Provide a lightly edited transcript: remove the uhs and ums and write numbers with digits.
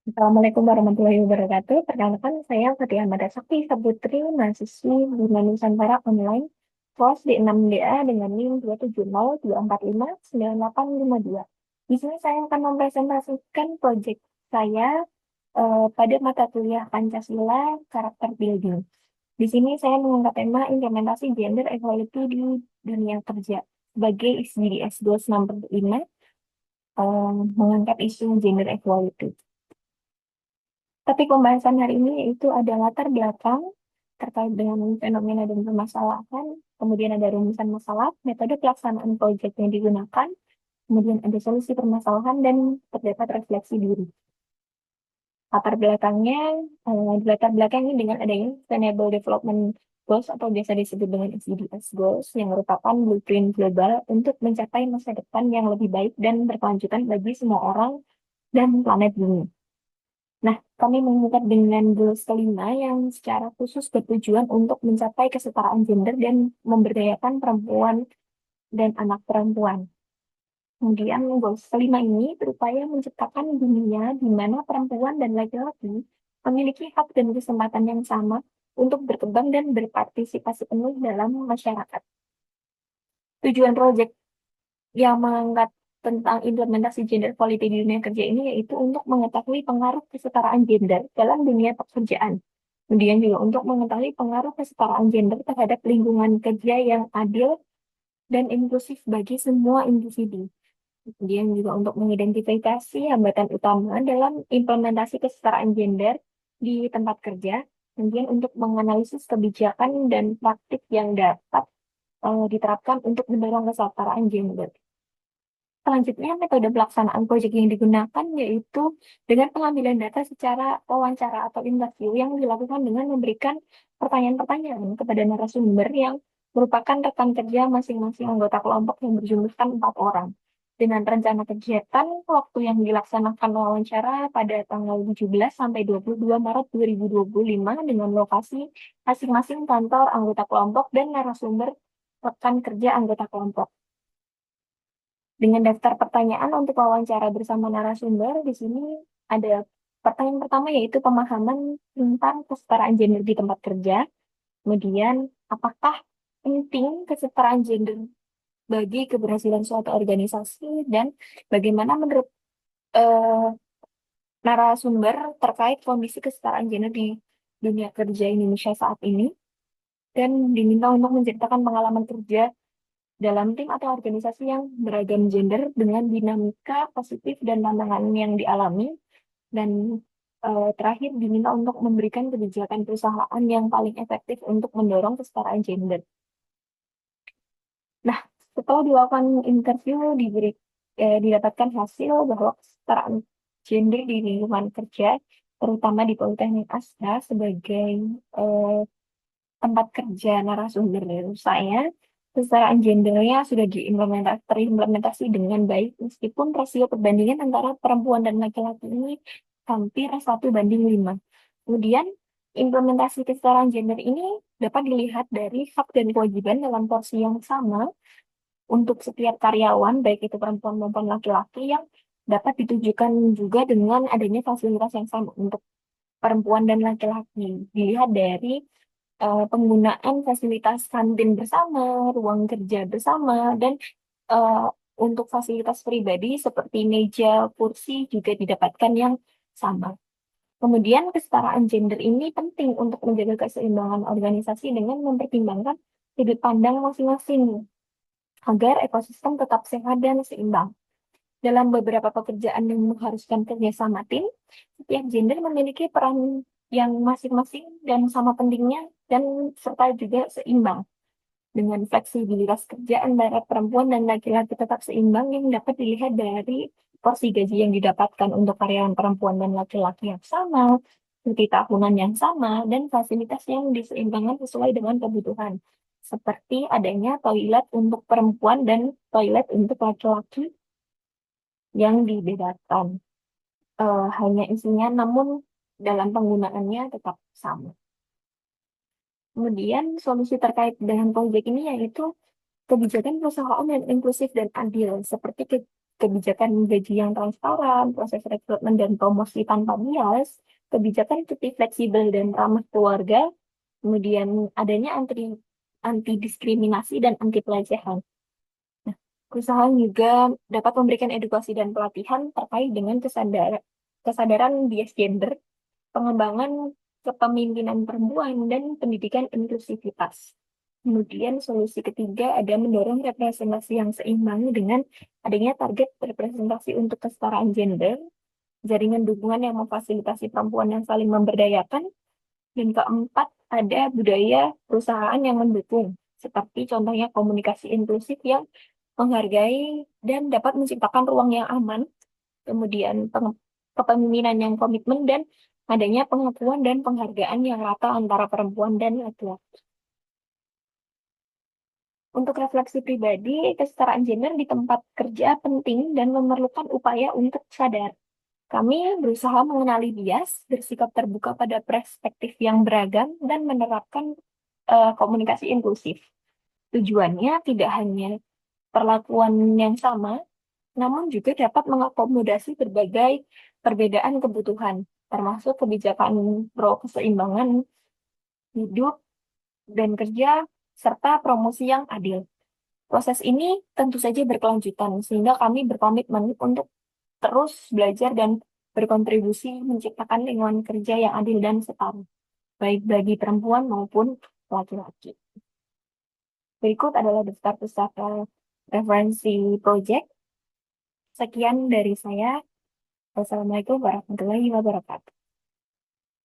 Assalamualaikum warahmatullahi wabarakatuh. Perkenalkan, saya Fatia Ahmada Sakti Saputri, mahasiswi Bina Nusantara Online, kelas di 6DA dengan NIM 27024598852. Di sini saya akan mempresentasikan proyek saya pada mata kuliah Pancasila Karakter Building. Di sini saya mengangkat tema implementasi gender equality di dunia kerja sebagai SDGs Goals Number 5, mengangkat isu gender equality. Topik pembahasan hari ini yaitu ada latar belakang terkait dengan fenomena dan permasalahan, kemudian ada rumusan masalah, metode pelaksanaan proyek yang digunakan, kemudian ada solusi permasalahan, dan terdapat refleksi diri. Latar belakangnya, latar belakangnya dengan adanya Sustainable Development Goals atau biasa disebut dengan SDGs Goals yang merupakan blueprint global untuk mencapai masa depan yang lebih baik dan berkelanjutan bagi semua orang dan planet bumi. Nah, kami mengikat dengan goals kelima yang secara khusus bertujuan untuk mencapai kesetaraan gender dan memberdayakan perempuan dan anak perempuan. Kemudian goals kelima ini berupaya menciptakan dunia di mana perempuan dan laki-laki memiliki hak dan kesempatan yang sama untuk berkembang dan berpartisipasi penuh dalam masyarakat. Tujuan proyek yang mengangkat tentang implementasi gender equality di dunia kerja ini yaitu untuk mengetahui pengaruh kesetaraan gender dalam dunia pekerjaan. Kemudian juga untuk mengetahui pengaruh kesetaraan gender terhadap lingkungan kerja yang adil dan inklusif bagi semua individu. Kemudian juga untuk mengidentifikasi hambatan utama dalam implementasi kesetaraan gender di tempat kerja. Kemudian untuk menganalisis kebijakan dan praktik yang dapat diterapkan untuk mendorong kesetaraan gender. Selanjutnya, metode pelaksanaan proyek yang digunakan yaitu dengan pengambilan data secara wawancara atau interview yang dilakukan dengan memberikan pertanyaan-pertanyaan kepada narasumber yang merupakan rekan kerja masing-masing anggota kelompok yang berjumlahkan 4 orang. Dengan rencana kegiatan, waktu yang dilaksanakan wawancara pada tanggal 17 sampai 22 Maret 2025 dengan lokasi masing-masing kantor anggota kelompok dan narasumber rekan kerja anggota kelompok. Dengan daftar pertanyaan untuk wawancara bersama narasumber, di sini ada pertanyaan pertama yaitu pemahaman tentang kesetaraan gender di tempat kerja. Kemudian, apakah penting kesetaraan gender bagi keberhasilan suatu organisasi dan bagaimana menurut eh, narasumber terkait kondisi kesetaraan gender di dunia kerja Indonesia saat ini dan diminta untuk menceritakan pengalaman kerja dalam tim atau organisasi yang beragam gender dengan dinamika positif dan tantangan yang dialami dan terakhir diminta untuk memberikan kebijakan perusahaan yang paling efektif untuk mendorong kesetaraan gender. Nah, setelah dilakukan interview didapatkan hasil bahwa kesetaraan gender di lingkungan kerja terutama di Politeknik Astra sebagai eh, tempat kerja narasumber saya, kesetaraan gendernya sudah terimplementasi dengan baik, meskipun rasio perbandingan antara perempuan dan laki-laki ini hampir 1:5. Kemudian, implementasi kesetaraan gender ini dapat dilihat dari hak dan kewajiban dalam porsi yang sama untuk setiap karyawan, baik itu perempuan maupun laki-laki, yang dapat ditujukan juga dengan adanya fasilitas yang sama untuk perempuan dan laki-laki. Dilihat dari penggunaan fasilitas kantin bersama, ruang kerja bersama, dan eh, untuk fasilitas pribadi seperti meja, kursi juga didapatkan yang sama. Kemudian kesetaraan gender ini penting untuk menjaga keseimbangan organisasi dengan mempertimbangkan sudut pandang masing-masing agar ekosistem tetap sehat dan seimbang. Dalam beberapa pekerjaan yang mengharuskan kerjasama tim, setiap gender memiliki peran yang masing-masing dan sama pentingnya dan serta juga seimbang. Dengan fleksibilitas kerja antara perempuan dan laki-laki tetap seimbang yang dapat dilihat dari porsi gaji yang didapatkan untuk karyawan perempuan dan laki-laki yang sama, cuti tahunan yang sama, dan fasilitas yang diseimbangkan sesuai dengan kebutuhan. Seperti adanya toilet untuk perempuan dan toilet untuk laki-laki yang dibedakan. Hanya isinya namun dalam penggunaannya tetap sama. Kemudian solusi terkait dengan proyek ini yaitu kebijakan perusahaan yang inklusif dan adil, seperti kebijakan gaji yang transparan, proses rekrutmen dan promosi tanpa bias, kebijakan cuti fleksibel dan ramah keluarga, kemudian adanya anti diskriminasi dan anti pelecehan. Nah, perusahaan juga dapat memberikan edukasi dan pelatihan terkait dengan kesadaran bias gender, pengembangan kepemimpinan perempuan, dan pendidikan inklusivitas. Kemudian solusi ketiga ada mendorong representasi yang seimbang dengan adanya target representasi untuk kesetaraan gender, jaringan dukungan yang memfasilitasi perempuan yang saling memberdayakan, dan keempat ada budaya perusahaan yang mendukung, seperti contohnya komunikasi inklusif yang menghargai dan dapat menciptakan ruang yang aman, kemudian kepemimpinan yang komitmen, dan adanya pengakuan dan penghargaan yang rata antara perempuan dan laki-laki. Untuk refleksi pribadi, kesetaraan gender di tempat kerja penting dan memerlukan upaya untuk sadar. Kami berusaha mengenali bias, bersikap terbuka pada perspektif yang beragam, dan menerapkan komunikasi inklusif. Tujuannya tidak hanya perlakuan yang sama, namun juga dapat mengakomodasi berbagai perbedaan kebutuhan, termasuk kebijakan pro keseimbangan hidup dan kerja, serta promosi yang adil. Proses ini tentu saja berkelanjutan, sehingga kami berkomitmen untuk terus belajar dan berkontribusi menciptakan lingkungan kerja yang adil dan setara, baik bagi perempuan maupun laki-laki. Berikut adalah daftar pustaka referensi proyek. Sekian dari saya. Wassalamualaikum warahmatullahi wabarakatuh.